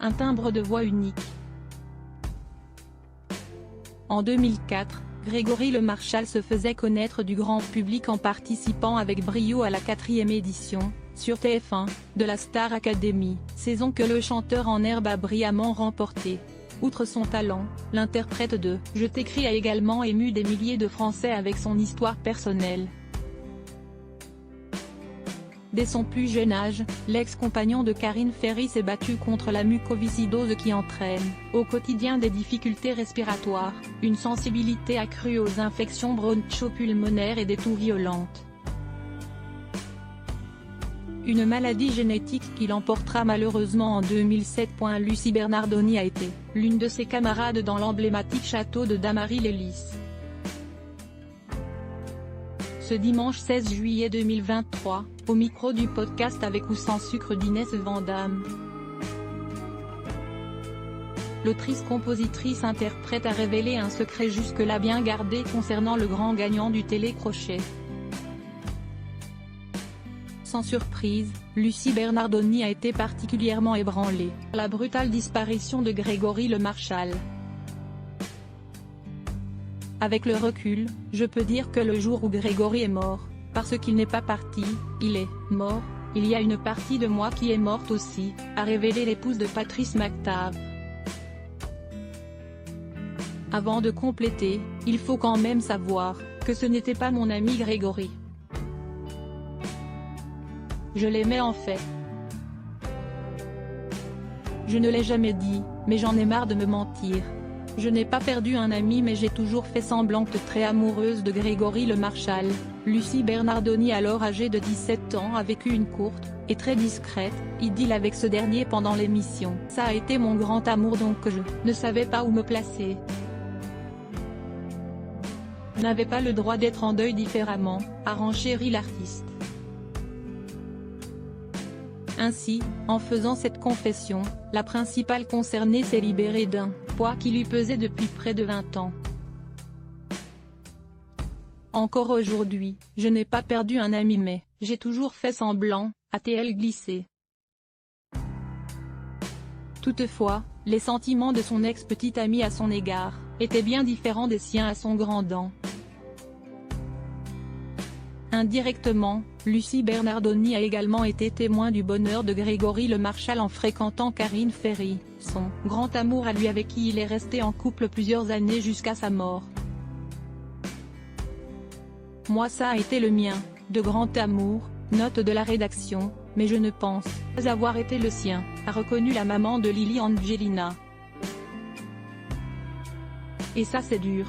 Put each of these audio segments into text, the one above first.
Un timbre de voix unique. En 2004, Grégory Le Marchal se faisait connaître du grand public en participant avec brio à la 4e édition, sur TF1, de la Star Academy, saison que le chanteur en herbe a brillamment remportée. Outre son talent, l'interprète de « Je t'écris » a également ému des milliers de Français avec son histoire personnelle. Dès son plus jeune âge, l'ex-compagnon de Karine Ferry s'est battu contre la mucoviscidose qui entraîne, au quotidien des difficultés respiratoires, une sensibilité accrue aux infections broncho-pulmonaires et des toux violentes. Une maladie génétique qui l'emportera malheureusement en 2007. Lucie Bernardoni a été l'une de ses camarades dans l'emblématique château de Damary-les-Lys. Ce dimanche 16 juillet 2023, au micro du podcast Avec ou sans sucre d'Inès Vandamme. L'autrice-compositrice-interprète a révélé un secret jusque-là bien gardé concernant le grand gagnant du télécrochet. Sans surprise, Lucie Bernardoni a été particulièrement ébranlée par la brutale disparition de Grégory Le Marchal. Avec le recul, je peux dire que le jour où Grégory est mort, parce qu'il n'est pas parti, il est mort, il y a une partie de moi qui est morte aussi, a révélé l'épouse de Patrice McTav. Avant de compléter, il faut quand même savoir que ce n'était pas mon ami Grégory. Je l'aimais en fait. Je ne l'ai jamais dit, mais j'en ai marre de me mentir. Je n'ai pas perdu un ami mais j'ai toujours fait semblant d'être très amoureuse de Grégory Le Marchal. Lucie Bernardoni, alors âgée de 17 ans, a vécu une courte, et très discrète, idylle avec ce dernier pendant l'émission. Ça a été mon grand amour donc je ne savais pas où me placer. Je n'avais pas le droit d'être en deuil différemment, a renchéri l'artiste. Ainsi, en faisant cette confession, la principale concernée s'est libérée d'un poids qui lui pesait depuis près de 20 ans. Encore aujourd'hui, je n'ai pas perdu un ami mais j'ai toujours fait semblant, a-t-elle glissé. Toutefois, les sentiments de son ex-petite amie à son égard étaient bien différents des siens à son grand-dam. Indirectement, Lucie Bernardoni a également été témoin du bonheur de Grégory Le Marchal en fréquentant Karine Ferry, son grand amour à lui avec qui il est resté en couple plusieurs années jusqu'à sa mort. Moi ça a été le mien, de grand amour, note de la rédaction, mais je ne pense pas avoir été le sien, a reconnu la maman de Lily Angelina. Et ça c'est dur.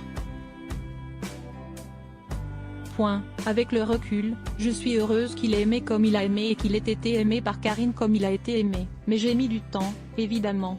Avec le recul, je suis heureuse qu'il ait aimé comme il a aimé et qu'il ait été aimé par Karine comme il a été aimé, mais j'ai mis du temps, évidemment.